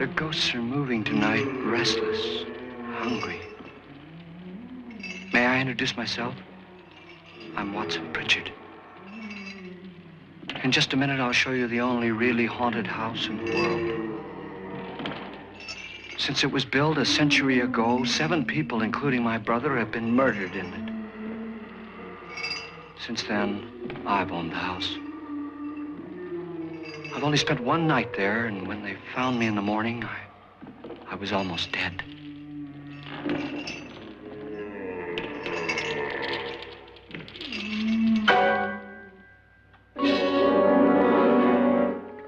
The ghosts are moving tonight, restless, hungry. May I introduce myself? I'm Watson Pritchard. In just a minute, I'll show you the only really haunted house in the world. Since it was built a century ago, 7 people, including my brother, have been murdered in it. Since then, I've owned the house. I've only spent one night there, and when they found me in the morning, I was almost dead.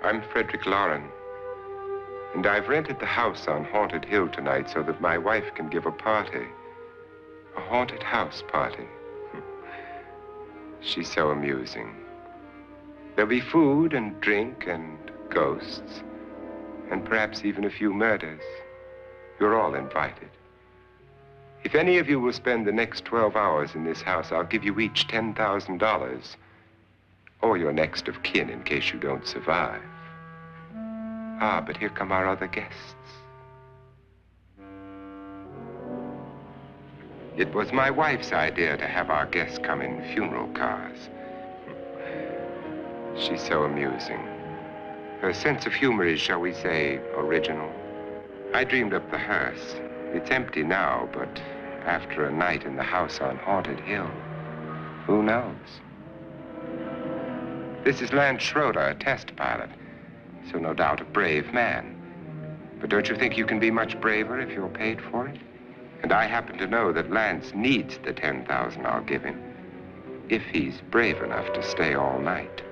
I'm Frederick Lauren, and I've rented the house on Haunted Hill tonight so that my wife can give a party. A haunted house party. She's so amusing. There'll be food and drink and ghosts, and perhaps even a few murders. You're all invited. If any of you will spend the next 12 hours in this house, I'll give you each $10,000, or your next of kin in case you don't survive. Ah, but here come our other guests. It was my wife's idea to have our guests come in funeral cars. She's so amusing. Her sense of humor is, shall we say, original. I dreamed up the hearse. It's empty now, but after a night in the house on Haunted Hill, who knows? This is Lance Schroeder, a test pilot, so no doubt a brave man. But don't you think you can be much braver if you're paid for it? And I happen to know that Lance needs the $10,000 I'll give him, if he's brave enough to stay all night.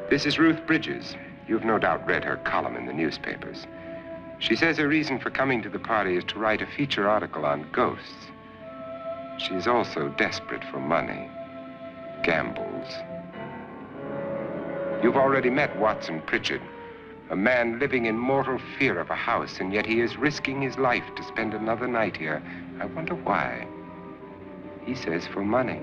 This is Ruth Bridges. You've no doubt read her column in the newspapers. She says her reason for coming to the party is to write a feature article on ghosts. She's also desperate for money, gambles. You've already met Watson Pritchard, a man living in mortal fear of a house, and yet he is risking his life to spend another night here. I wonder why. He says for money.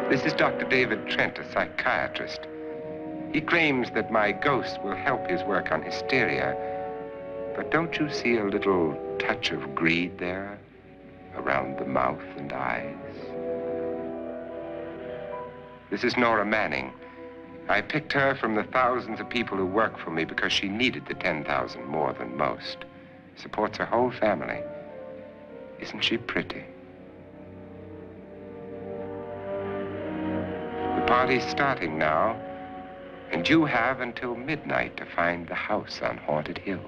This is Dr. David Trent, a psychiatrist. He claims that my ghost will help his work on hysteria. But don't you see a little touch of greed there around the mouth and eyes? This is Nora Manning. I picked her from the thousands of people who work for me because she needed the $10,000 more than most. Supports her whole family. Isn't she pretty? The party's starting now, and you have until midnight to find the house on Haunted Hill.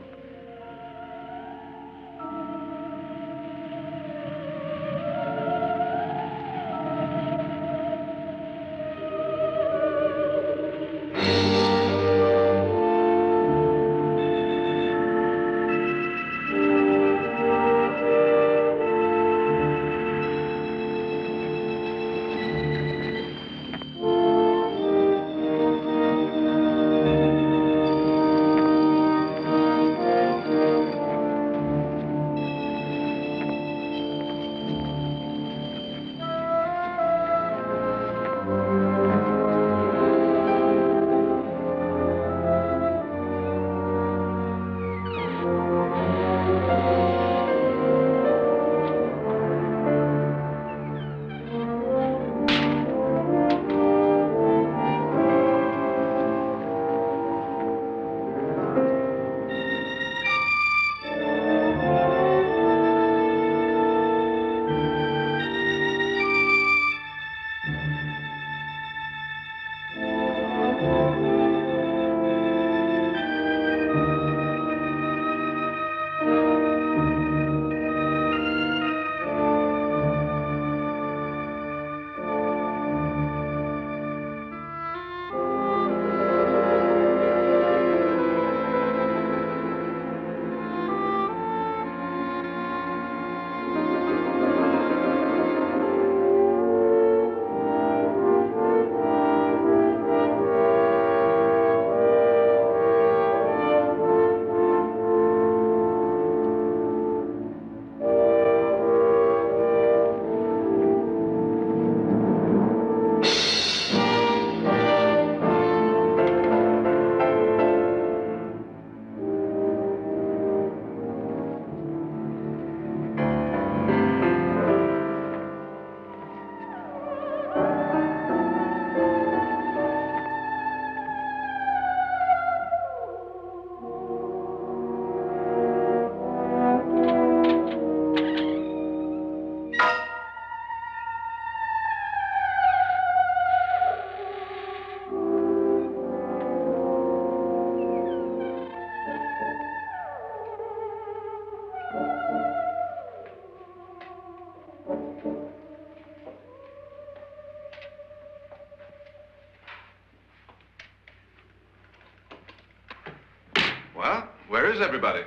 Well, where is everybody?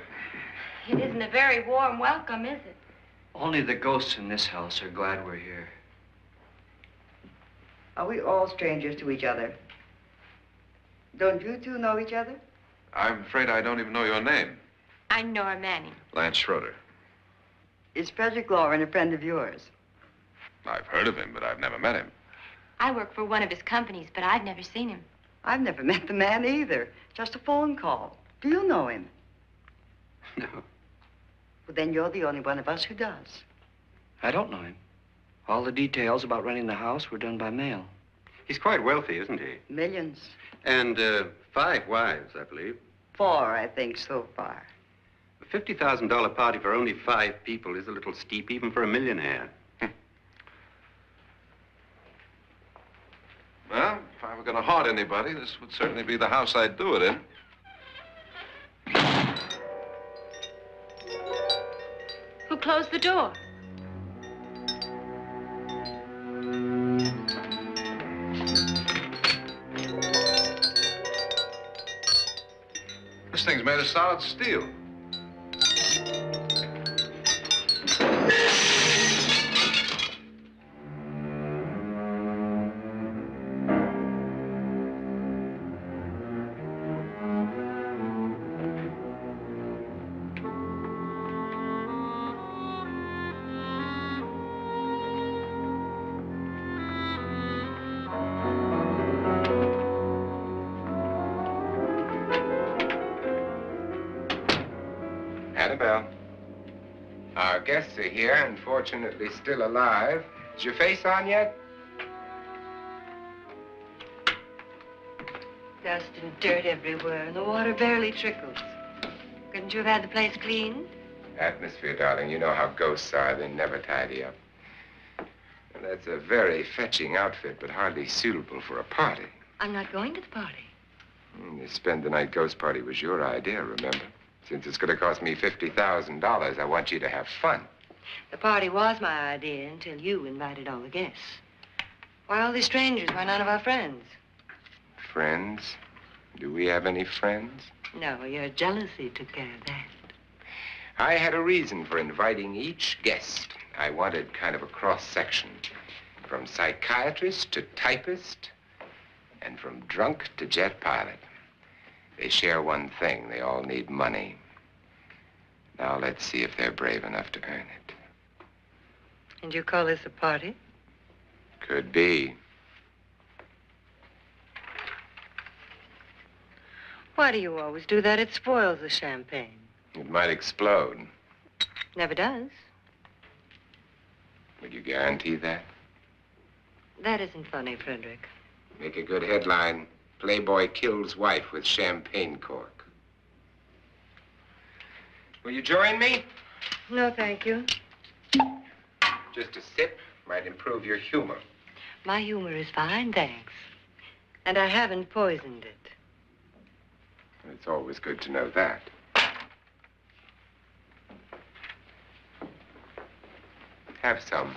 It isn't a very warm welcome, is it? Only the ghosts in this house are glad we're here. Are we all strangers to each other? Don't you two know each other? I'm afraid I don't even know your name. I'm Nora Manning. Lance Schroeder. Is Frederick Lauren a friend of yours? I've heard of him, but I've never met him. I work for one of his companies, but I've never seen him. I've never met the man either. Just a phone call. Do you know him? No, Well, then you're the only one of us who does. I don't know him. All the details about renting the house were done by mail. He's quite wealthy, isn't he? Millions. And 5 wives, I believe. 4, I think, so far. A $50,000 party for only 5 people is a little steep, even for a millionaire. Well, if I were going to haunt anybody, this would certainly be the house I'd do it in. Who closed the door? This thing's made of solid steel. Annabelle, our guests are here, unfortunately still alive. Is your face on yet? Dust and dirt everywhere, and the water barely trickles. Couldn't you have had the place cleaned? Atmosphere, darling. You know how ghosts are. They never tidy up. And that's a very fetching outfit, but hardly suitable for a party. I'm not going to the party. The spend-the-night ghost party was your idea, remember? Since it's going to cost me $50,000, I want you to have fun. The party was my idea until you invited all the guests. Why all these strangers? Why none of our friends? Friends? Do we have any friends? No, your jealousy took care of that. I had a reason for inviting each guest. I wanted kind of a cross-section. From psychiatrist to typist, and from drunk to jet pilot. They share one thing. They all need money. Now let's see if they're brave enough to earn it. And you call this a party? Could be. Why do you always do that? It spoils the champagne. It might explode. Never does. Would you guarantee that? That isn't funny, Frederick. Make a good headline. Playboy kills wife with champagne cork. Will you join me? No, thank you. Just a sip might improve your humor. My humor is fine, thanks. And I haven't poisoned it. It's always good to know that. Have some.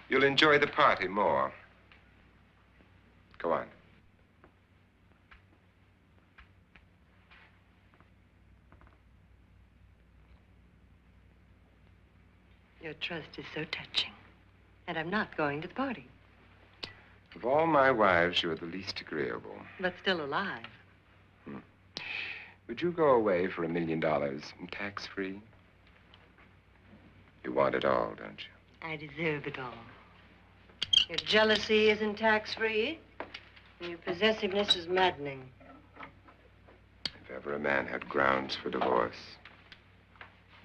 You'll enjoy the party more. Go on. Your trust is so touching. And I'm not going to the party. Of all my wives, you're the least agreeable. But still alive. Would you go away for $1 million and tax-free? You want it all, don't you? I deserve it all. Your jealousy isn't tax-free. And your possessiveness is maddening. If ever a man had grounds for divorce,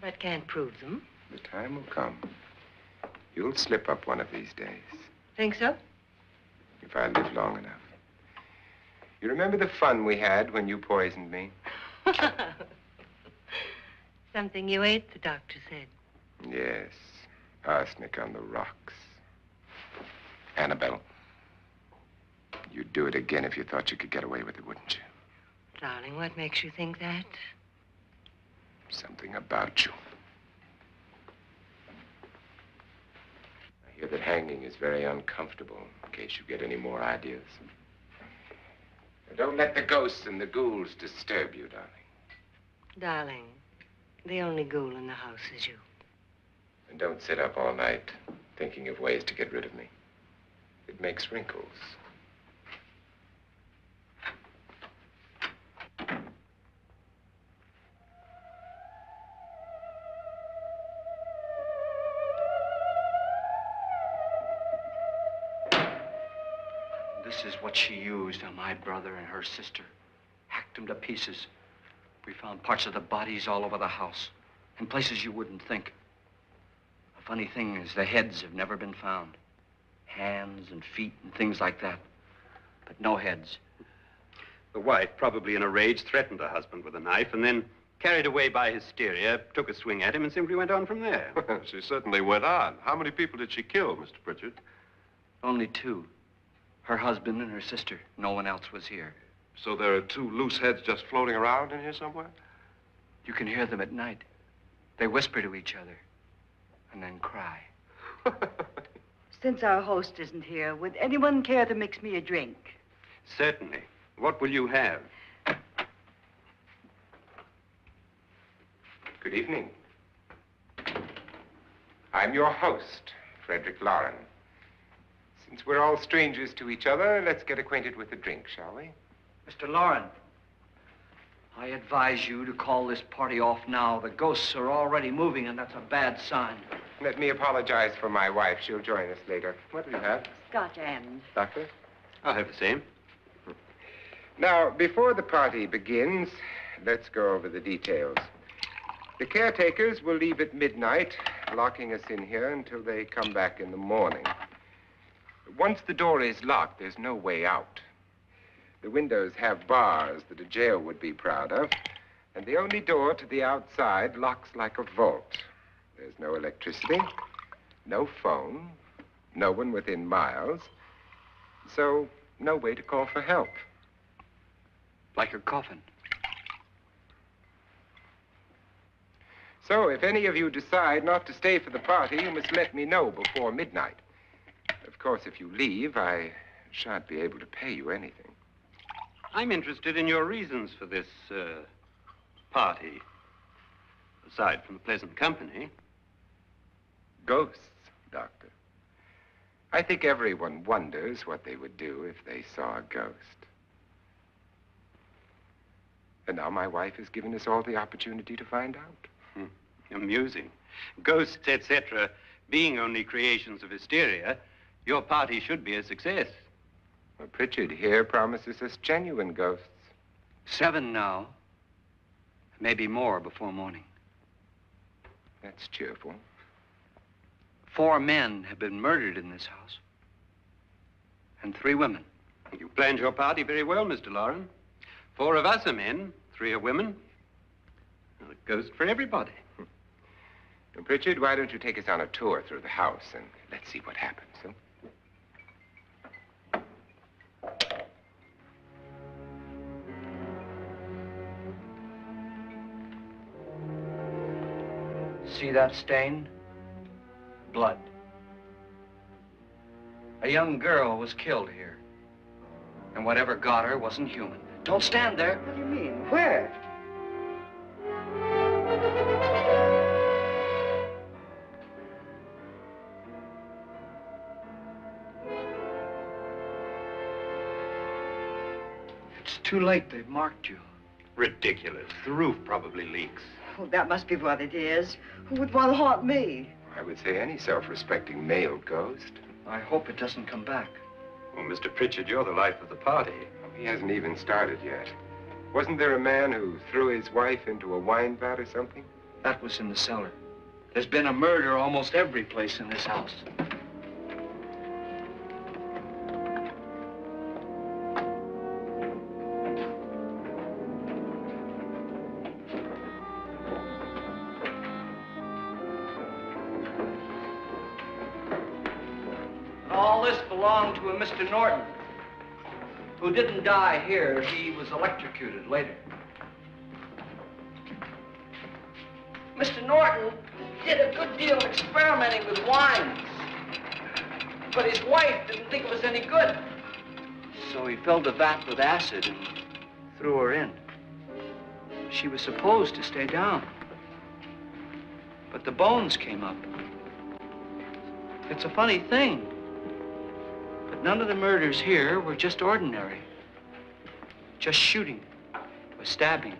But can't prove them. the time will come. You'll slip up one of these days. Think so? If I live long enough. You remember the fun we had when you poisoned me? Something you ate, the doctor said. Yes. Arsenic on the rocks. Annabelle, you'd do it again if you thought you could get away with it, wouldn't you? Darling, what makes you think that? Something about you. I hear that hanging is very uncomfortable, in case you get any more ideas. Don't let the ghosts and the ghouls disturb you, darling. Darling, the only ghoul in the house is you. And don't sit up all night thinking of ways to get rid of me. It makes wrinkles. This is what she used on my brother and her sister. Hacked them to pieces. We found parts of the bodies all over the house, in places you wouldn't think. The funny thing is the heads have never been found. Hands and feet and things like that. But no heads. The wife, probably in a rage, threatened her husband with a knife and then, carried away by hysteria, took a swing at him and simply went on from there. She certainly went on. How many people did she kill, Mr. Pritchard? Only two. Her husband and her sister. No one else was here. So there are two loose heads just floating around in here somewhere? You can hear them at night. They whisper to each other and then cry. Since our host isn't here, would anyone care to mix me a drink? Certainly. What will you have? Good evening. I'm your host, Frederick Lauren. Since we're all strangers to each other, let's get acquainted with a drink, shall we? Mr. Lauren, I advise you to call this party off now. The ghosts are already moving, and that's a bad sign. Let me apologize for my wife. She'll join us later. What do you have? Scotch and. Doctor? I'll have the same. Now, before the party begins, let's go over the details. The caretakers will leave at midnight, locking us in here until they come back in the morning. Once the door is locked, there's no way out. The windows have bars that a jail would be proud of, and the only door to the outside locks like a vault. There's no electricity, no phone, no one within miles, so no way to call for help. Like a coffin. So if any of you decide not to stay for the party, you must let me know before midnight. Of course, if you leave, I shan't be able to pay you anything. I'm interested in your reasons for this, party. Aside from the pleasant company. Ghosts, Doctor. I think everyone wonders what they would do if they saw a ghost. And now my wife has given us all the opportunity to find out. Amusing. Ghosts, etc., being only creations of hysteria, your party should be a success. Well, Pritchard here promises us genuine ghosts. 7 now. Maybe more before morning. That's cheerful. 4 men have been murdered in this house. And 3 women. You planned your party very well, Mr. Lauren. 4 of us are men, 3 are women. Well, a ghost for everybody. Well, Pritchard, why don't you take us on a tour through the house and let's see what happens, huh? See that stain? Blood. A young girl was killed here. And whatever got her wasn't human. Don't stand there. What do you mean? Where? It's too late. They've marked you. Ridiculous. The roof probably leaks. Oh, that must be what it is. Who would want to haunt me? I would say any self-respecting male ghost. I hope it doesn't come back. Well, Mr. Pritchard, you're the life of the party. He hasn't even started yet. Wasn't there a man who threw his wife into a wine vat or something? That was in the cellar. There's been a murder almost every place in this house. All this belonged to a Mr. Norton, who didn't die here. He was electrocuted later. Mr. Norton did a good deal of experimenting with wines, but his wife didn't think it was any good. So he filled the vat with acid and threw her in. She was supposed to stay down. But the bones came up. It's a funny thing. But none of the murders here were just ordinary. Just shooting or stabbing.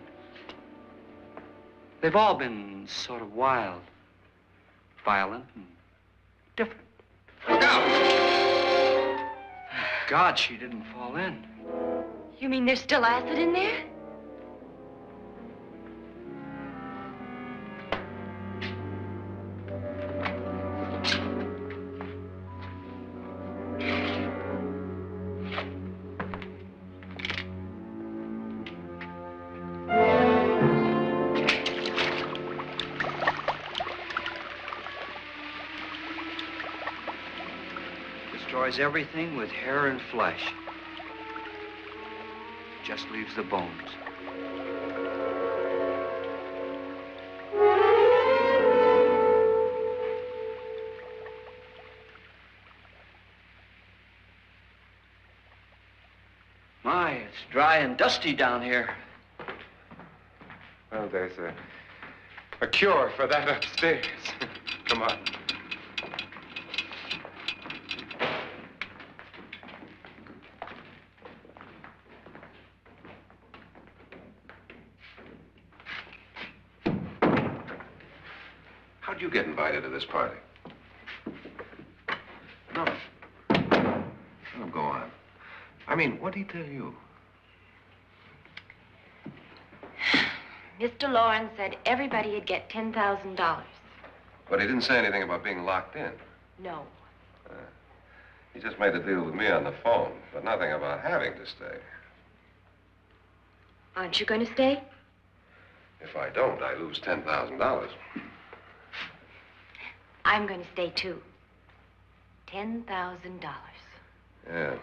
They've all been sort of wild, violent, and different. Look out! Thank God she didn't fall in. You mean there's still acid in there? Destroys everything with hair and flesh. Just leaves the bones. My, it's dry and dusty down here. Well, there's a cure for that upstairs. Come on. How'd you get invited to this party? No. Oh, go on. I mean, what'd he tell you? Mr. Lawrence said everybody'd get $10,000. But he didn't say anything about being locked in. No. He just made a deal with me on the phone, but nothing about having to stay. Aren't you going to stay? If I don't, I lose $10,000. I'm going to stay, too. $10,000. Yeah.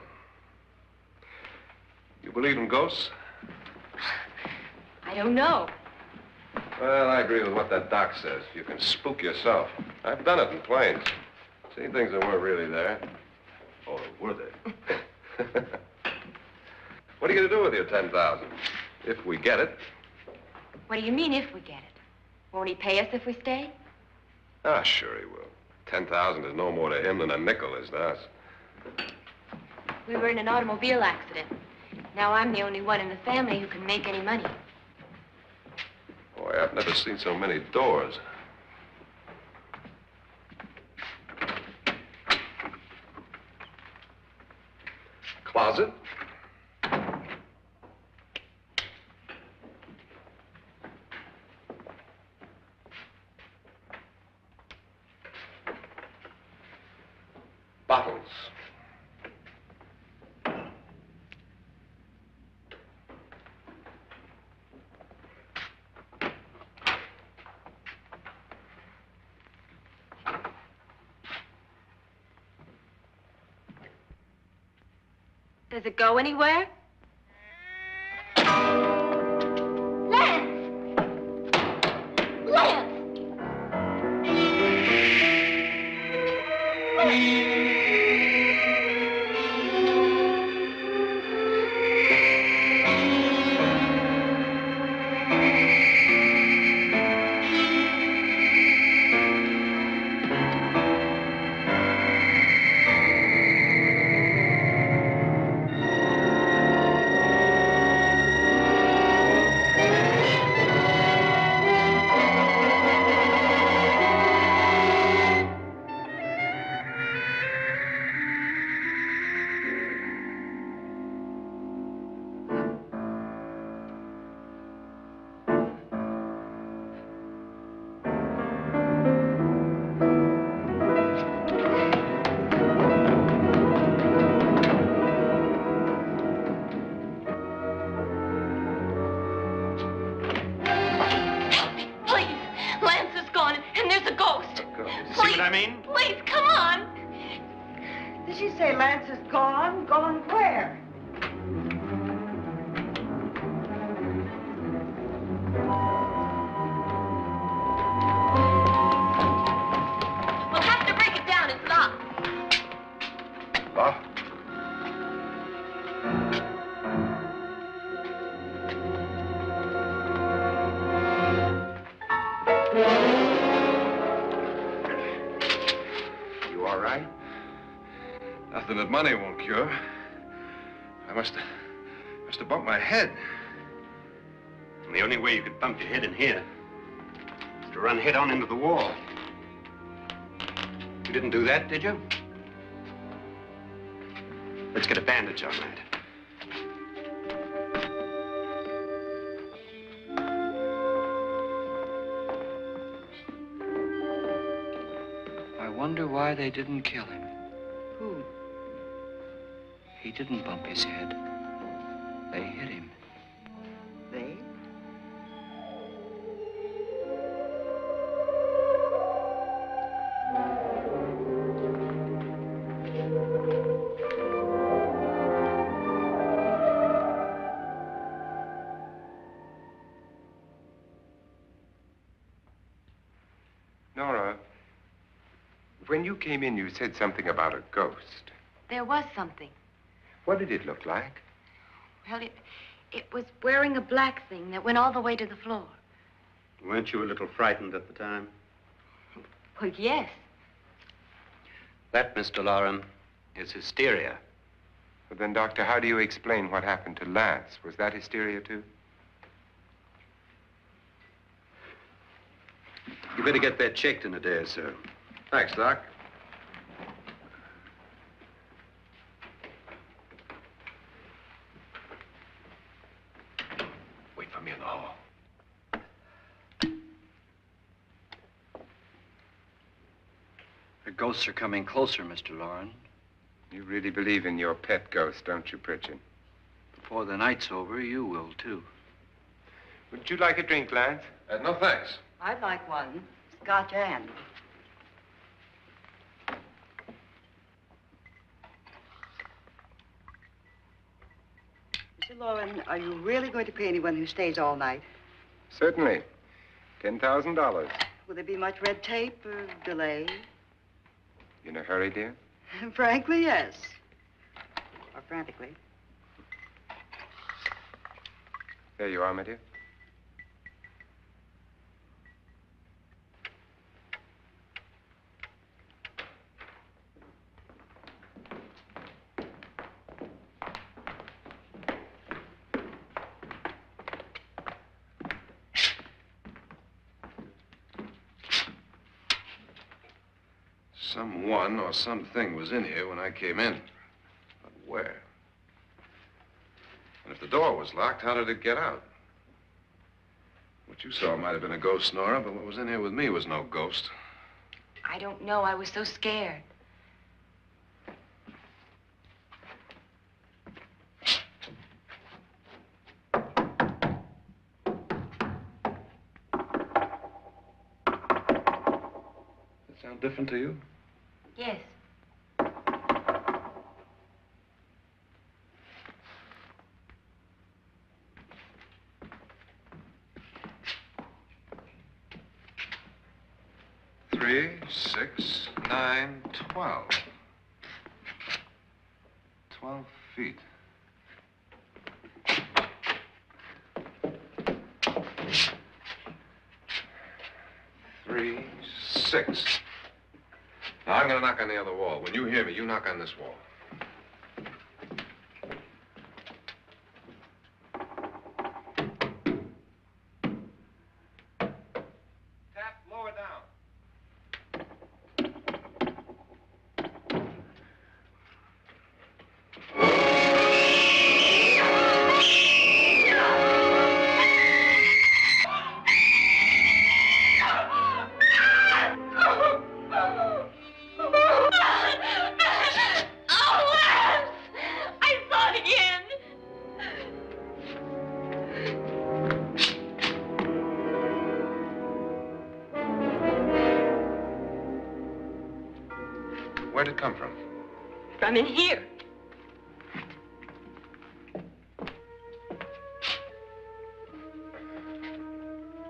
You believe in ghosts? I don't know. Well, I agree with what that doc says. You can spook yourself. I've done it in planes. Seen things that weren't really there. Or were they? What are you going to do with your $10,000? If we get it. What do you mean, if we get it? Won't he pay us if we stay? Ah, sure he will. 10,000 is no more to him than a nickel is to us. We were in an automobile accident. Now I'm the only one in the family who can make any money. Boy, I've never seen so many doors. Closet. Bottles. Does it go anywhere? Lance! Lance! I mean? Please, come on. Did she say Lance is gone? Gone where? We'll have to break it down. It's locked. Locked? that money won't cure. I must have bumped my head. And the only way you could bump your head in here is to run head on into the wall. You didn't do that, did you? Let's get a bandage on that. I wonder why they didn't kill him. Who? He didn't bump his head. They hit him. They? Nora, when you came in, you said something about a ghost. There was something. What did it look like? Well, it was wearing a black thing that went all the way to the floor. Weren't you a little frightened at the time? Well, yes. That, Mr. Loren, is hysteria. But then, Doctor, how do you explain what happened to Lance? Was that hysteria, too? You better get that checked in a day or so. Thanks, Doc. Wait for me in the hall. The ghosts are coming closer, Mr. Loren. You really believe in your pet ghost, don't you, Pritchard? Before the night's over, you will, too. Would you like a drink, Lance? No, thanks. I'd like one. Scotch and. Mr. Loren, are you really going to pay anyone who stays all night? Certainly. $10,000. Will there be much red tape or delay? In a hurry, dear? Frankly, yes. Or frantically. There you are, my dear. Someone or something was in here when I came in. But where? And if the door was locked, how did it get out? What you saw might have been a ghost, Nora, but what was in here with me was no ghost. I don't know. I was so scared. Does it sound different to you? Yes. Three, 6, 9, 12. 12 feet. Three, 6. Now, I'm going to knock on the other wall. When you hear me, you knock on this wall. Tap lower down. Where'd it come from? From in here.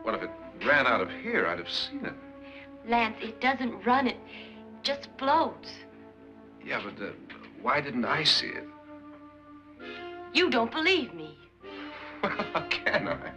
What if it ran out of here? I'd have seen it. Lance, it doesn't run. It just floats. Yeah, but why didn't I see it? You don't believe me. Well, how can I?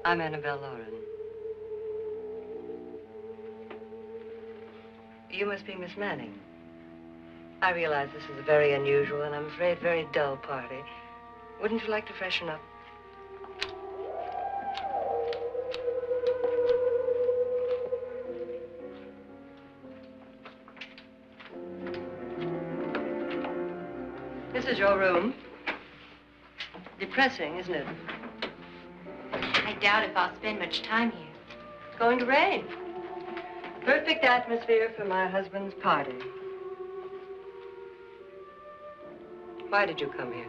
I'm Annabelle Lauren. You must be Miss Manning. I realize this is a very unusual and I'm afraid very dull party. Wouldn't you like to freshen up? This is your room. Depressing, isn't it? I doubt if I'll spend much time here. It's going to rain. Perfect atmosphere for my husband's party. Why did you come here?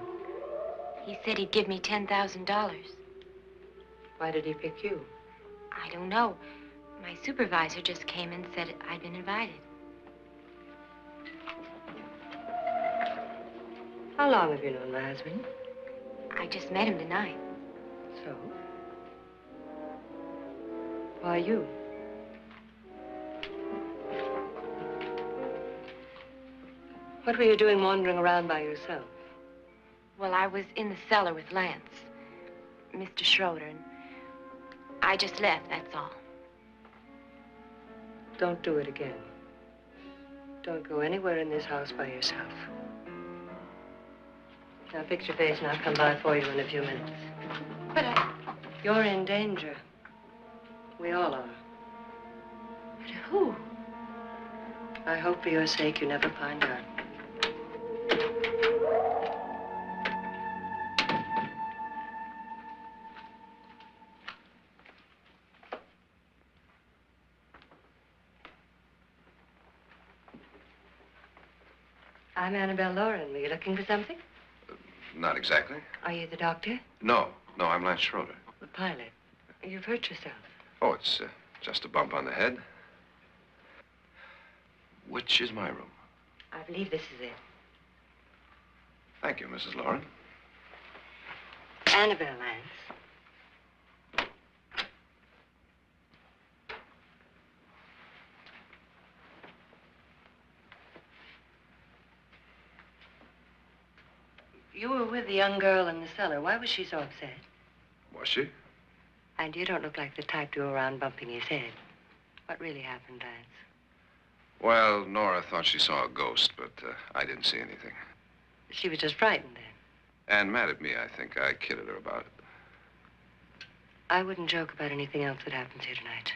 He said he'd give me $10,000. Why did he pick you? I don't know. My supervisor just came and said I'd been invited. How long have you known my husband? I just met him tonight. So? Why you? What were you doing wandering around by yourself? Well, I was in the cellar with Lance, Mr. Schroeder, and I just left, that's all. Don't do it again. Don't go anywhere in this house by yourself. Now fix your face and I'll come by for you in a few minutes. But You're in danger. We all are. But who? I hope for your sake you never find out. I'm Annabelle Lauren. Were you looking for something? Not exactly. Are you the doctor? No, I'm Lance Schroeder. The pilot. You've hurt yourself. Oh, it's just a bump on the head. Which is my room? I believe this is it. Thank you, Mrs. Lauren. Annabelle, Lance. You were with the young girl in the cellar. Why was she so upset? Was she? And you don't look like the type to go around bumping his head. What really happened, Lance? Well, Nora thought she saw a ghost, but I didn't see anything. She was just frightened then. And mad at me, I think. I kidded her about it. I wouldn't joke about anything else that happens here tonight.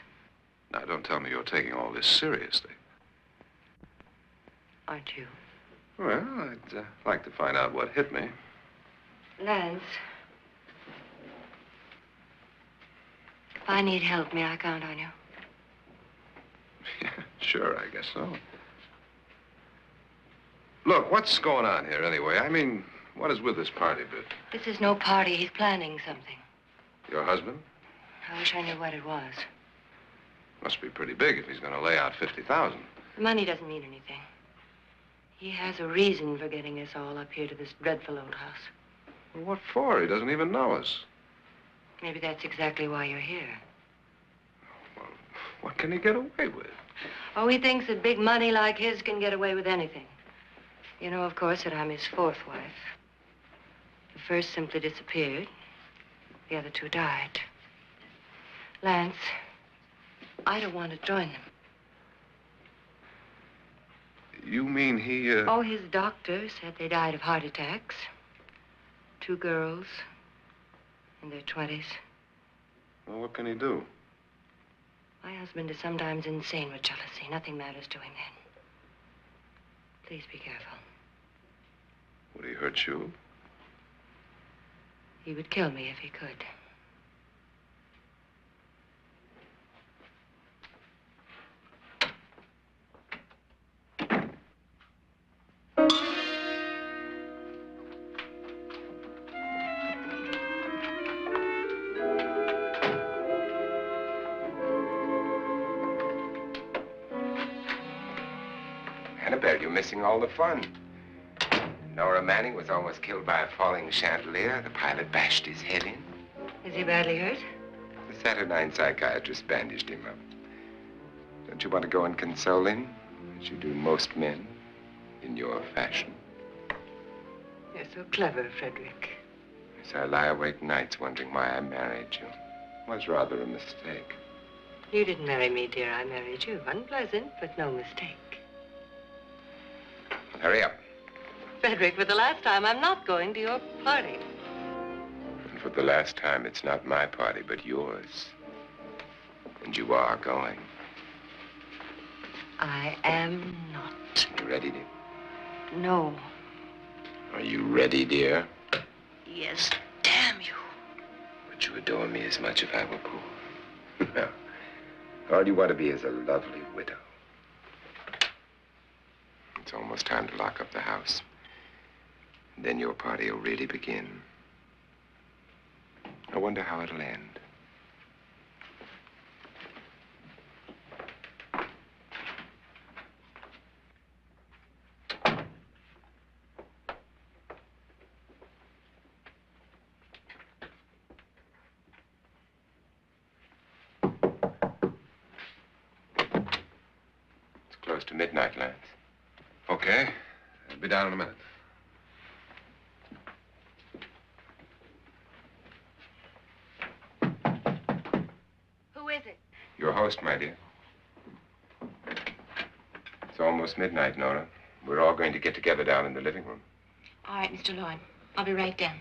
Now, don't tell me you're taking all this seriously. Aren't you? Well, I'd like to find out what hit me. Lance. If I need help, may I count on you? Yeah, sure, I guess so. Look, what's going on here anyway? I mean, what is with this party bit? This is no party. He's planning something. Your husband? I wish I knew what it was. Must be pretty big if he's going to lay out 50,000. The money doesn't mean anything. He has a reason for getting us all up here to this dreadful old house. Well, what for? He doesn't even know us. Maybe that's exactly why you're here. Well, what can he get away with? Oh, he thinks that big money like his can get away with anything. You know, of course, that I'm his fourth wife. The first simply disappeared. The other two died. Lance, I don't want to join them. You mean he, Oh, his doctor said they died of heart attacks. 2 girls in their 20s. Well, what can he do? My husband is sometimes insane with jealousy. Nothing matters to him then. Please be careful. Would he hurt you? He would kill me if he could. Annabelle, you're missing all the fun. Nora Manning was almost killed by a falling chandelier. The pilot bashed his head in. Is he badly hurt? The Saturnine psychiatrist bandaged him up. Don't you want to go and console him, as you do most men, in your fashion? You're so clever, Frederick. So I lie awake nights wondering why I married you. was rather a mistake. You didn't marry me, dear. I married you. Unpleasant, but no mistake. Hurry up. Frederick, for the last time, I'm not going to your party. And for the last time, it's not my party, but yours. And you are going. I am not. You ready, dear? No. Are you ready, dear? Yes, damn you. Would you adore me as much if I were poor? No. All you want to be is a lovely widow. It's almost time to lock up the house. Then your party will really begin. I wonder how it'll end. It's close to midnight, Lance. Okay. I'll be down in a minute. Who is it? Your host, my dear. It's almost midnight, Nora. We're all going to get together down in the living room. All right, Mr. Lloyd. I'll be right down.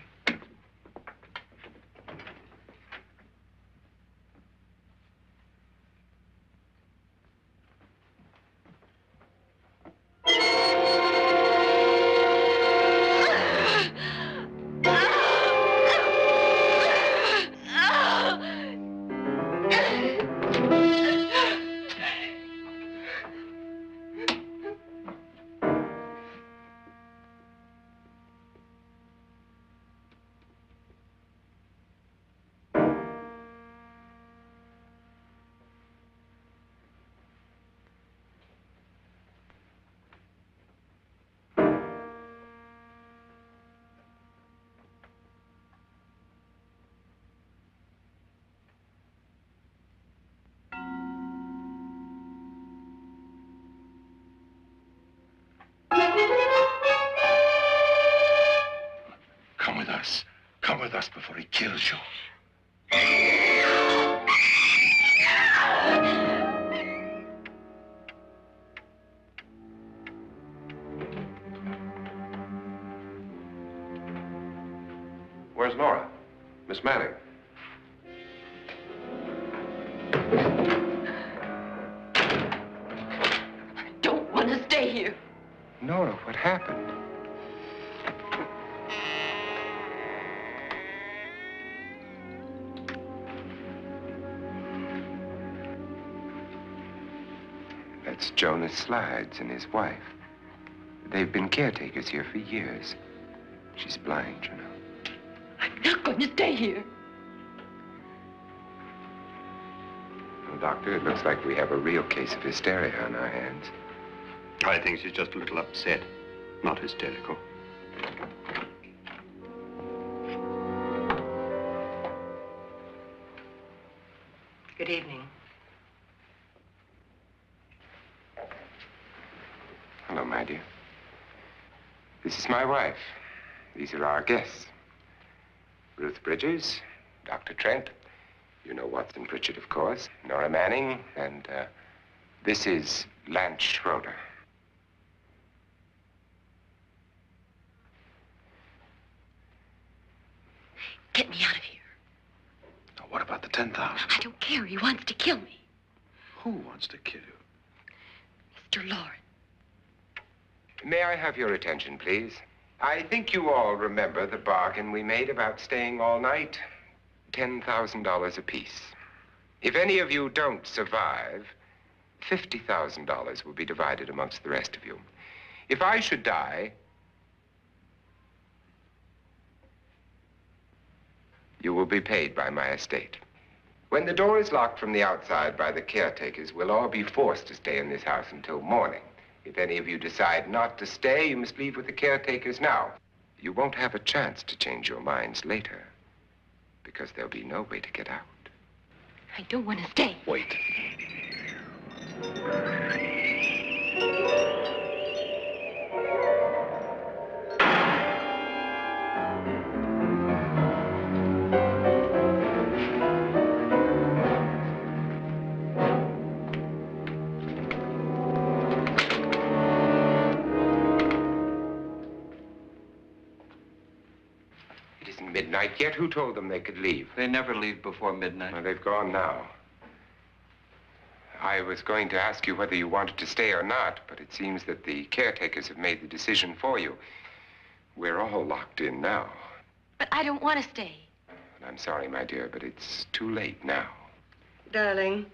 Come with us before he kills you. Where's Nora? Miss Manning. I don't want to stay here. Nora, what happened? That's Jonas Slides and his wife. They've been caretakers here for years. She's blind, you know. I'm not going to stay here. Well, Doctor, it looks like we have a real case of hysteria on our hands. I think she's just a little upset, not hysterical. Good evening. Hello, my dear. This is my wife. These are our guests. Ruth Bridges, Dr. Trent. You know Watson Pritchard, of course. Nora Manning, and this is Lance Schroeder. Get me out of here. Now, what about the 10,000? I don't care. He wants to kill me. Who wants to kill you? Mr. Lawrence. May I have your attention, please? I think you all remember the bargain we made about staying all night. $10,000 apiece. If any of you don't survive, $50,000 will be divided amongst the rest of you. If I should die, you will be paid by my estate. When the door is locked from the outside by the caretakers, we'll all be forced to stay in this house until morning. If any of you decide not to stay, you must leave with the caretakers now. You won't have a chance to change your minds later, because there'll be no way to get out. I don't want to stay. Wait. isn't midnight yet. Who told them they could leave? They never leave before midnight. Well, they've gone now. I was going to ask you whether you wanted to stay or not, but it seems that the caretakers have made the decision for you. We're all locked in now. But I don't want to stay. And I'm sorry, my dear, but it's too late now. Darling,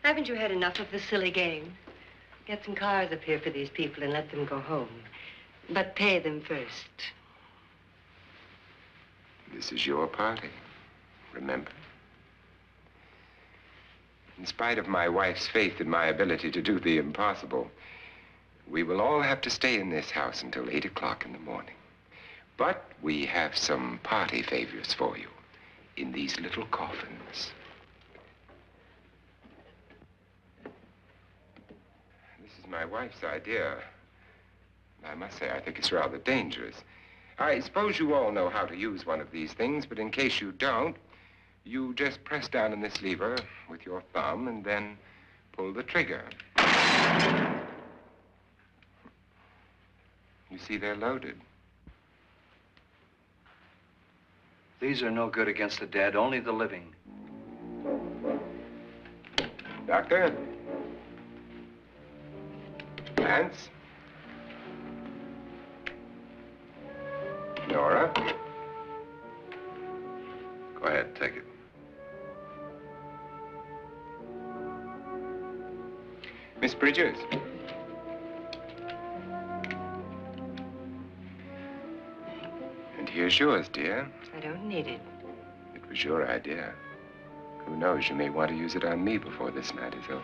haven't you had enough of the silly game? Get some cars up here for these people and let them go home. But pay them first. This is your party, remember? In spite of my wife's faith in my ability to do the impossible, we will all have to stay in this house until 8 o'clock in the morning. But we have some party favors for you in these little coffins. This is my wife's idea. I must say, I think it's rather dangerous. I suppose you all know how to use one of these things, but in case you don't, you just press down on this lever with your thumb and then pull the trigger. You see, they're loaded. These are no good against the dead, only the living. Doctor? Lance? Nora? Go ahead, take it. Miss Bridges? And here's yours, dear. I don't need it. It was your idea. Who knows, you may want to use it on me before this night is over.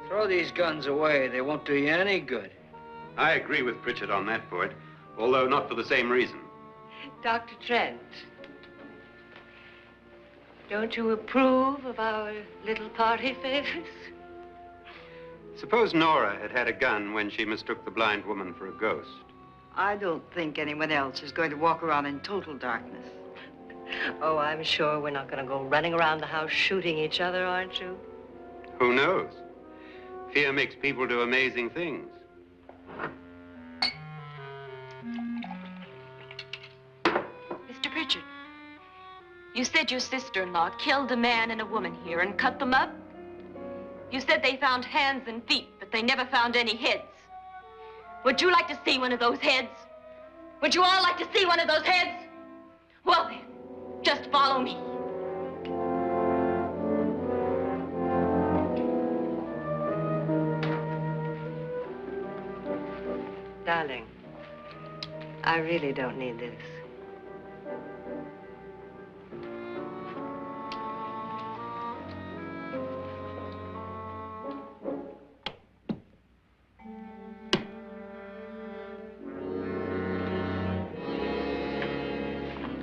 Throw these guns away. They won't do you any good. I agree with Pritchard on that point, although not for the same reason. Dr. Trent, don't you approve of our little party favors? Suppose Nora had had a gun when she mistook the blind woman for a ghost. I don't think anyone else is going to walk around in total darkness. Oh, I'm sure we're not going to go running around the house shooting each other, aren't you? Who knows? Fear makes people do amazing things. Mr. Pritchard, you said your sister-in-law killed a man and a woman here and cut them up? You said they found hands and feet, but they never found any heads. Would you like to see one of those heads? Would you all like to see one of those heads? Well then, just follow me. Darling, I really don't need this.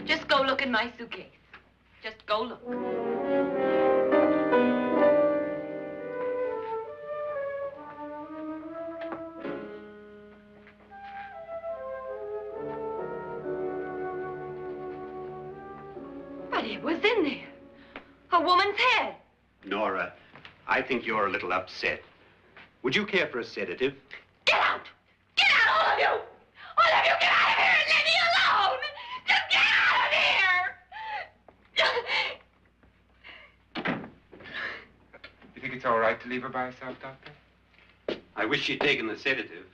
Just go look in my suitcase. Just go look. But it was in there. A woman's head. Nora, I think you're a little upset. Would you care for a sedative? Get out! Get out, all of you! All of you, get out of here and leave me alone! Just get out of here! You think it's all right to leave her by herself, Doctor? I wish she'd taken the sedative.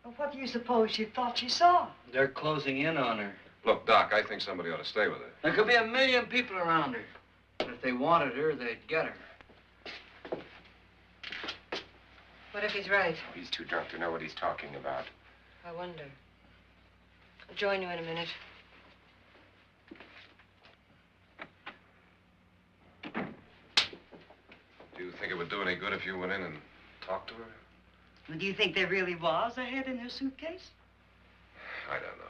Well, what do you suppose she thought she saw? They're closing in on her. Look, Doc, I think somebody ought to stay with her. There could be 1 million people around her. But if they wanted her, they'd get her. What if he's right? He's too drunk to know what he's talking about. I wonder. I'll join you in a minute. Do you think it would do any good if you went in and talked to her? Well, do you think there really was a head in her suitcase? I don't know.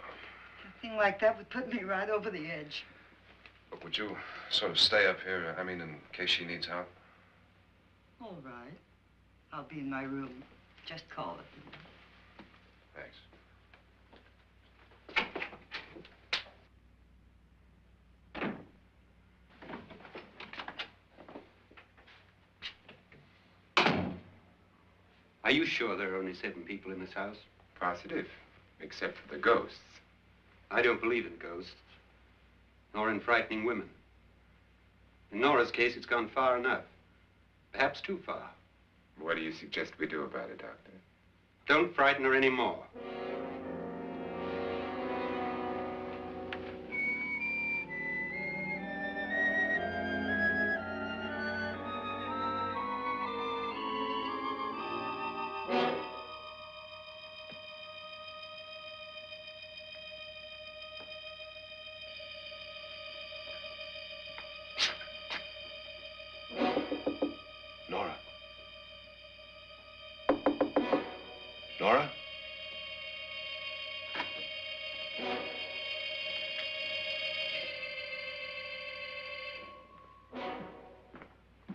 A thing like that would put me right over the edge. But would you sort of stay up here, I mean, in case she needs help? All right. I'll be in my room. Just call it. Thanks. Are you sure there are only 7 people in this house? Positive, except for the ghosts. I don't believe in ghosts, nor in frightening women. In Nora's case, it's gone far enough. Perhaps too far. What do you suggest we do about it, Doctor? Don't frighten her anymore. Nora? Nora?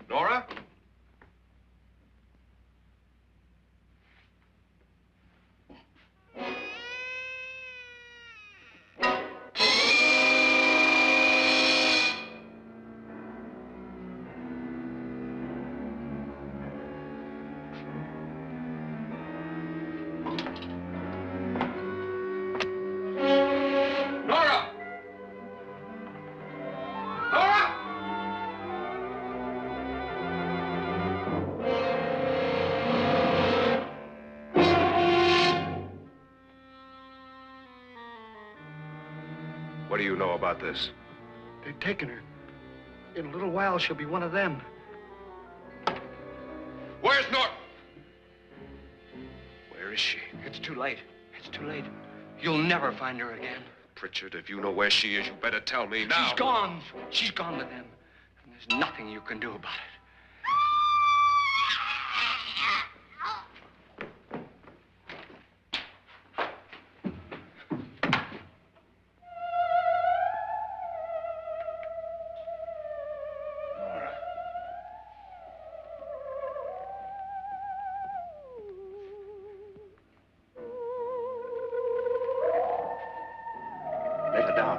Nora? Nora! Nora! What do you know about this? They've taken her. In a little while, she'll be one of them. Where's Nora? Where is she? It's too late. It's too late. You'll never find her again. Pritchard, if you know where she is, you better tell me now. She's gone. She's gone with them. And there's nothing you can do about it. Nora. Let her down.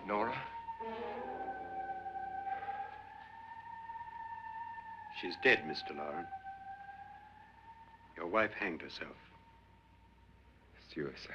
Nora? She's dead, Mr. Lauren. Your wife hanged herself. Suicide.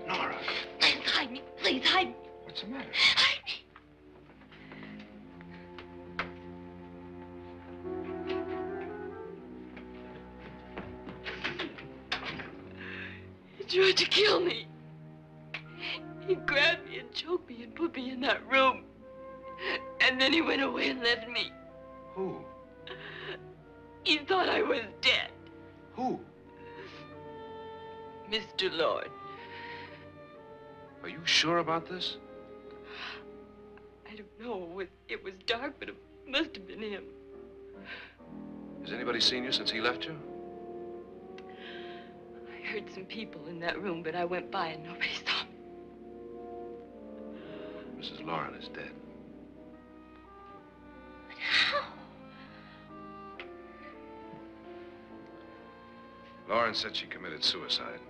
Nora, Please hide me. Please hide me. What's the matter? Hide me. He tried to kill me. He grabbed me and choked me and put me in that room. And then he went away and left me. who? He thought I was dead. Who? Mr. Lord. Are you sure about this? I don't know. It was dark, but it must have been him. Has anybody seen you since he left you? I heard some people in that room, but I went by and nobody saw me. Mrs. Lauren is dead. But how? Lauren said she committed suicide,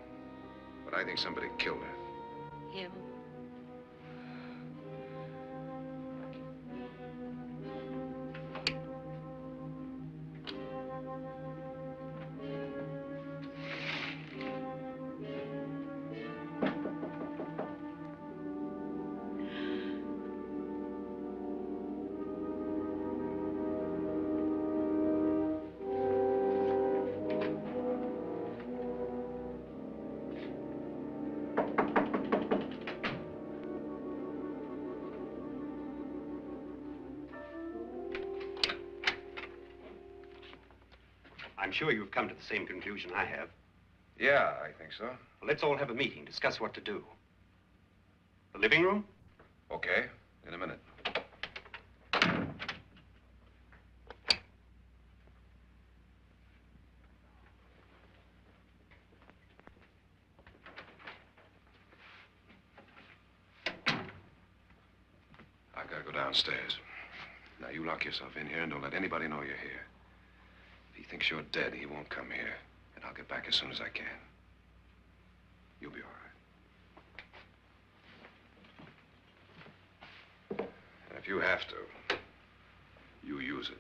but I think somebody killed her. Him? I'm sure you've come to the same conclusion I have. Yeah, I think so. Well, let's all have a meeting, discuss what to do. The living room? Okay, in a minute. I've got to go downstairs. Now, you lock yourself in here and don't let anybody know you're here. If he thinks you're dead, he won't come here. And I'll get back as soon as I can. You'll be all right. And if you have to, you use it.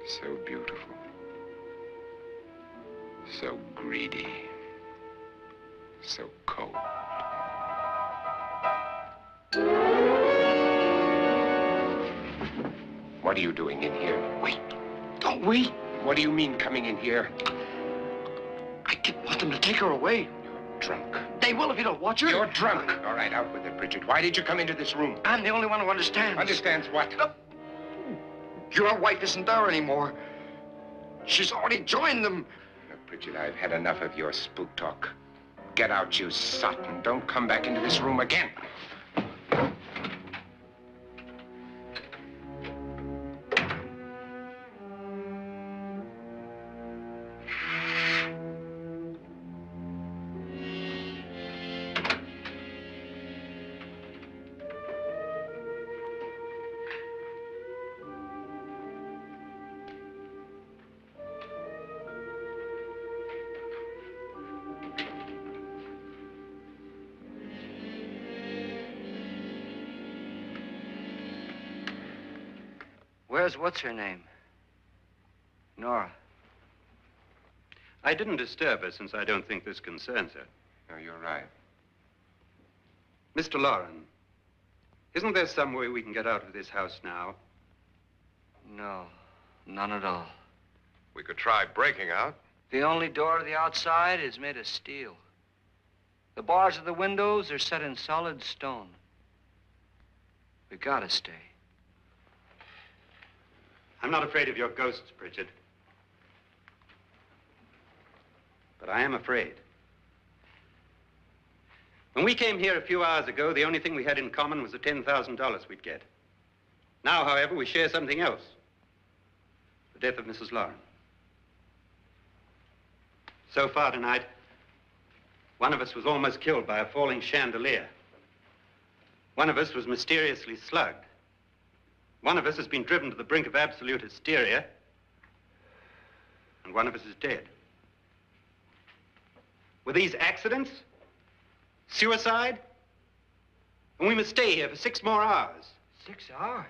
So beautiful. So greedy. So cold. What are you doing in here? Wait. Don't wait. What do you mean coming in here? I didn't want them to take her away. You're drunk. They will if you don't watch her. You're drunk. All right, out with it, Bridget. Why did you come into this room? I'm the only one who understands. Understands what? Your wife isn't there anymore. She's already joined them. Look, Bridget, I've had enough of your spook talk. Get out, you sot, and don't come back into this room again. Where's what's-her-name? Nora. I didn't disturb her since I don't think this concerns her. No, you're right. Mr. Loren, isn't there some way we can get out of this house now? No, none at all. We could try breaking out. The only door to the outside is made of steel. The bars of the windows are set in solid stone. We gotta stay. I'm not afraid of your ghosts, Bridget. But I am afraid. When we came here a few hours ago, the only thing we had in common was the $10,000 we'd get. Now, however, we share something else. The death of Mrs. Loren. So far tonight, one of us was almost killed by a falling chandelier. One of us was mysteriously slugged. One of us has been driven to the brink of absolute hysteria, and one of us is dead. Were these accidents? Suicide? And we must stay here for 6 more hours. 6 hours?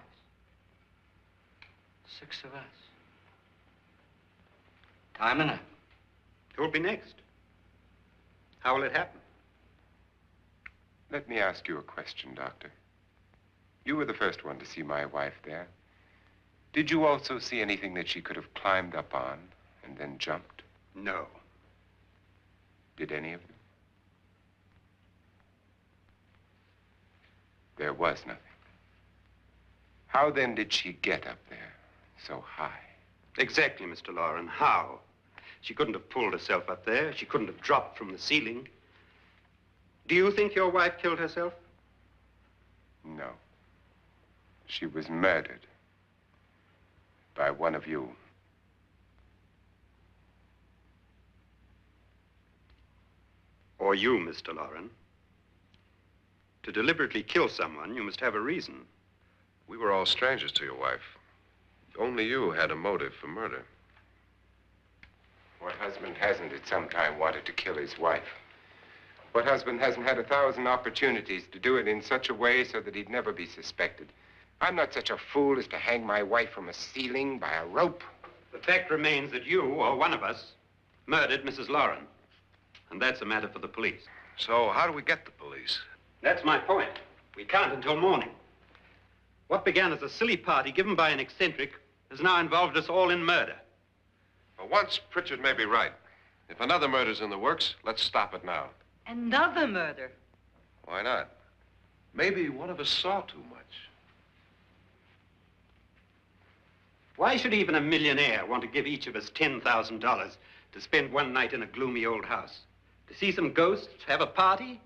6 of us. Time enough. Who will be next? How will it happen? Let me ask you a question, Doctor. You were the first one to see my wife there. Did you also see anything that she could have climbed up on and then jumped? No. Did any of you? There was nothing. How then did she get up there so high? Exactly, Mr. Loren. How? She couldn't have pulled herself up there. She couldn't have dropped from the ceiling. Do you think your wife killed herself? No. She was murdered by one of you. Or you, Mr. Loren. To deliberately kill someone, you must have a reason. We were all strangers to your wife. Only you had a motive for murder. What husband hasn't at some time wanted to kill his wife? What husband hasn't had 1,000 opportunities to do it in such a way so that he'd never be suspected? I'm not such a fool as to hang my wife from a ceiling by a rope. The fact remains that you, or one of us, murdered Mrs. Lauren. And that's a matter for the police. So how do we get the police? That's my point. We can't until morning. What began as a silly party given by an eccentric has now involved us all in murder. For once, Pritchard may be right. If another murder's in the works, let's stop it now. Another murder? Why not? Maybe one of us saw too much. Why should even a millionaire want to give each of us $10,000 to spend one night in a gloomy old house? To see some ghosts, have a party?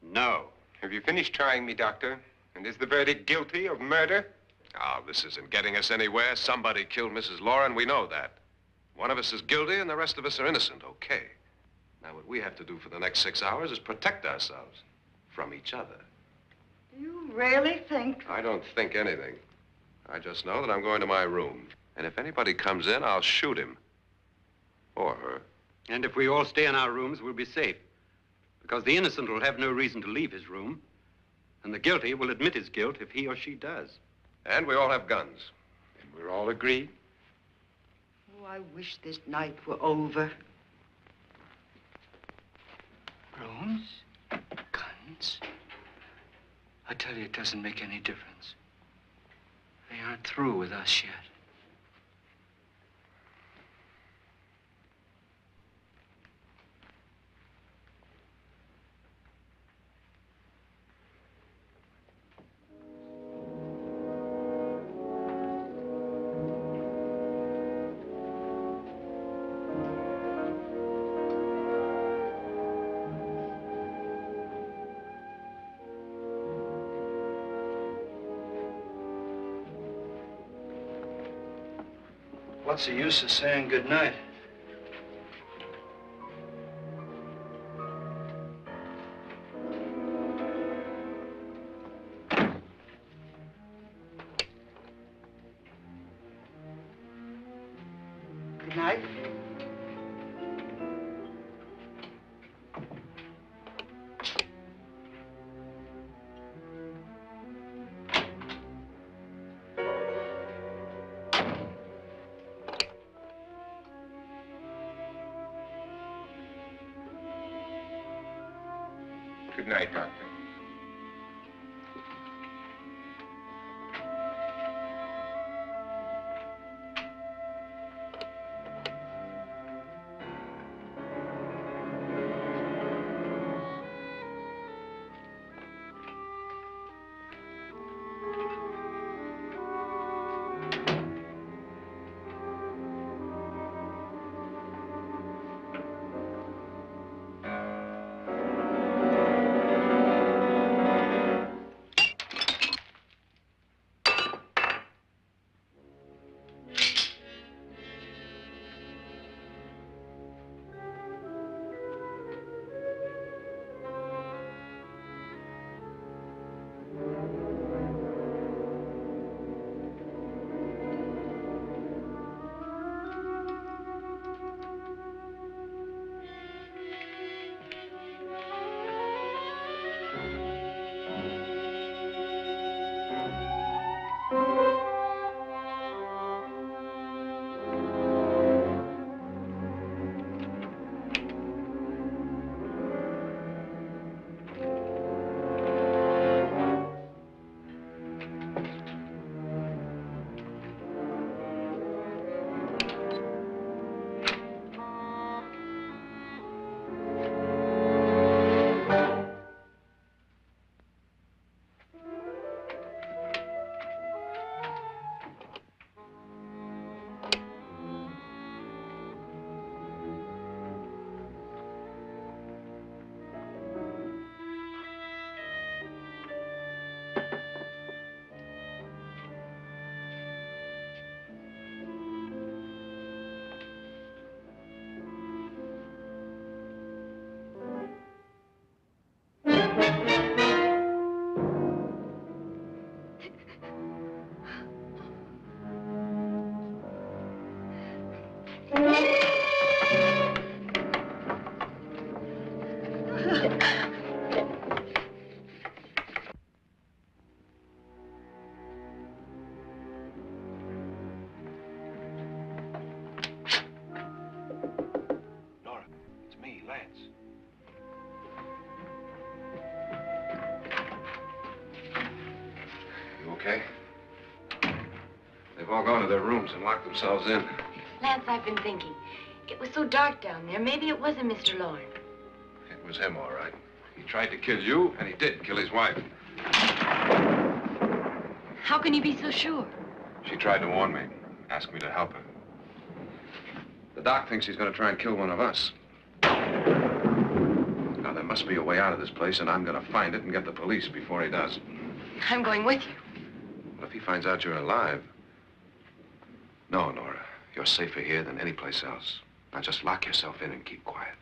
No. Have you finished trying me, Doctor? And is the verdict guilty of murder? Oh, this isn't getting us anywhere. Somebody killed Mrs. Lauren. We know that. One of us is guilty and the rest of us are innocent, okay. Now, what we have to do for the next 6 hours is protect ourselves from each other. Do you really think? I don't think anything. I just know that I'm going to my room. And if anybody comes in, I'll shoot him. Or her. And if we all stay in our rooms, we'll be safe. Because the innocent will have no reason to leave his room. And the guilty will admit his guilt if he or she does. And we all have guns. And we're all agreed? Oh, I wish this night were over. Rooms? Guns? I tell you, it doesn't make any difference. They aren't through with us yet. What's the use of saying goodnight? Good night. Good night, Doctor. Nora, it's me, Lance. You okay? They've all gone to their rooms and locked themselves in. Lance, I've been thinking. It was so dark down there. Maybe it wasn't Mr. Lorne. It was him, all right. He tried to kill you, and he did kill his wife. How can you be so sure? She tried to warn me, asked me to help her. The doc thinks he's going to try and kill one of us. Now, there must be a way out of this place, and I'm going to find it and get the police before he does. I'm going with you. Well, if he finds out you're alive... No, Nora. You're safer here than any place else. Now, just lock yourself in and keep quiet.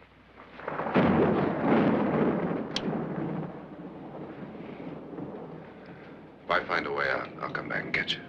If I find a way out, I'll come back and get you.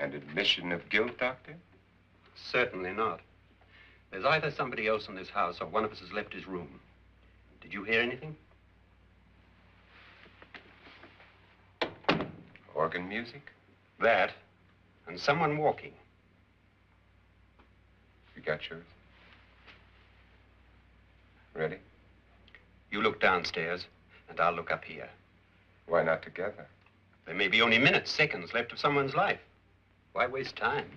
An admission of guilt, Doctor? Certainly not. There's either somebody else in this house or one of us has left his room. Did you hear anything? Organ music? That, and someone walking. You got yours? Ready? You look downstairs, and I'll look up here. Why not together? There may be only minutes, seconds left of someone's life. Why waste time?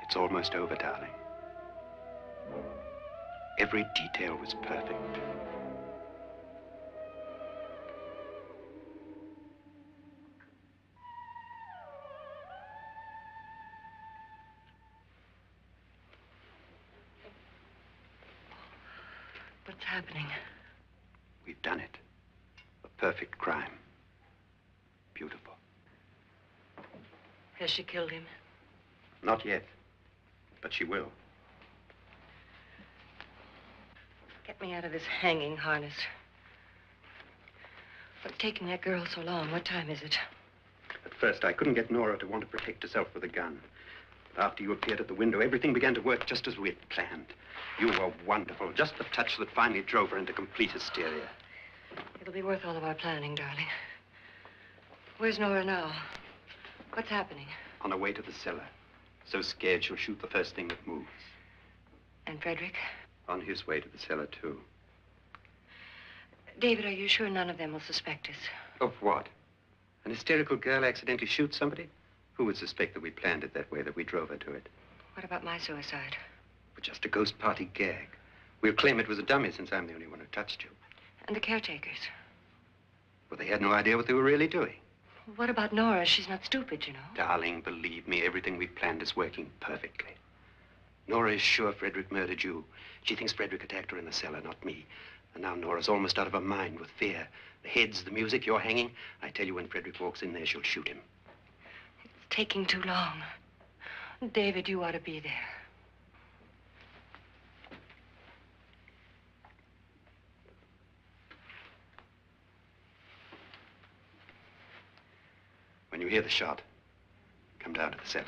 It's almost over, darling. Every detail was perfect. What's happening? We've done it. A perfect crime. Beautiful. Has she killed him? Not yet, but she will. Get me out of this hanging harness. What's taking that girl so long? What time is it? At first, I couldn't get Nora to want to protect herself with a gun. But after you appeared at the window, everything began to work just as we had planned. You were wonderful. Just the touch that finally drove her into complete hysteria. It'll be worth all of our planning, darling. Where's Nora now? What's happening? On her way to the cellar. So scared she'll shoot the first thing that moves. And Frederick? On his way to the cellar, too. David, are you sure none of them will suspect us? Of what? An hysterical girl accidentally shoots somebody? Who would suspect that we planned it that way, that we drove her to it? What about my suicide? But just a ghost party gag. We'll claim it was a dummy since I'm the only one who touched you. And the caretakers? Well, they had no idea what they were really doing. What about Nora? She's not stupid, you know. Darling, believe me, everything we planned is working perfectly. Nora is sure Frederick murdered you. She thinks Frederick attacked her in the cellar, not me. And now Nora's almost out of her mind with fear. The heads, the music, you're hanging. I tell you, when Frederick walks in there, she'll shoot him. It's taking too long. David, you ought to be there. When you hear the shot, come down to the cellar.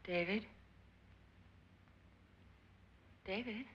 David? David?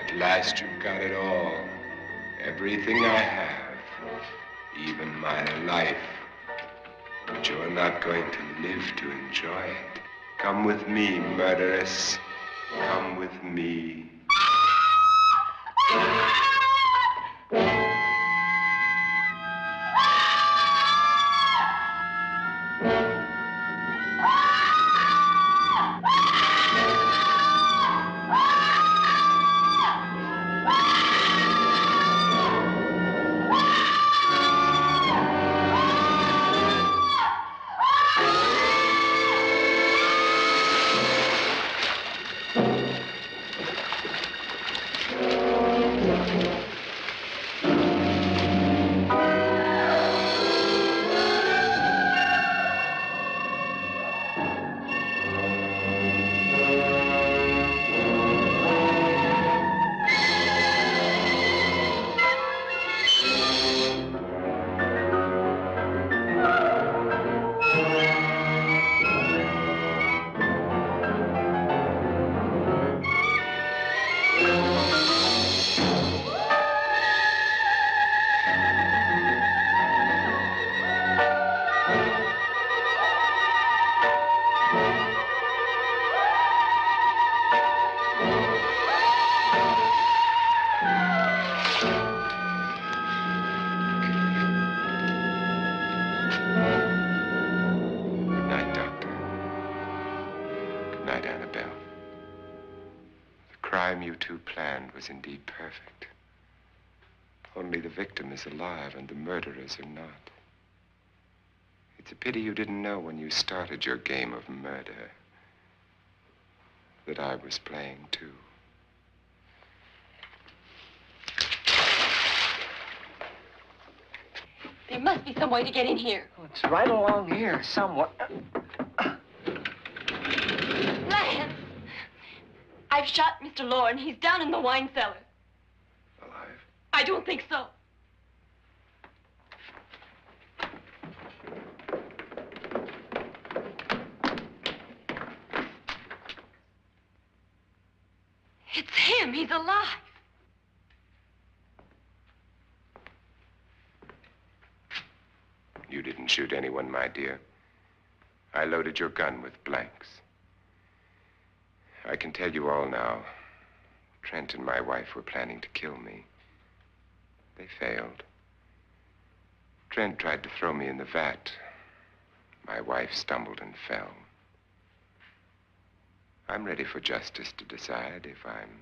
At last you've got it all. Everything I have. Even my life. But you're not going to live to enjoy it. Come with me, murderess. Come with me. You two planned was indeed perfect. Only the victim is alive and the murderers are not. It's a pity you didn't know when you started your game of murder that I was playing too. There must be some way to get in here. Oh, it's right along here, somewhat. Lance! I've shot Mr. Loren. He's down in the wine cellar. Alive? I don't think so. It's him. He's alive. You didn't shoot anyone, my dear. I loaded your gun with blanks. I can tell you all now. Trent and my wife were planning to kill me. They failed. Trent tried to throw me in the vat. My wife stumbled and fell. I'm ready for justice to decide if I'm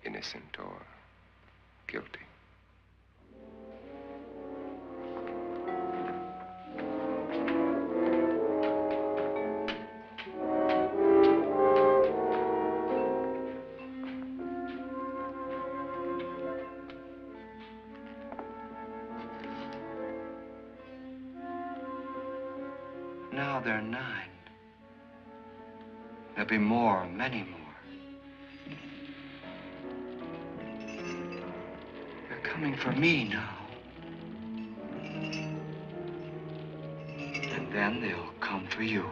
innocent or guilty. Now they're 9. There'll be more, many more. They're coming for me now. And then they'll come for you.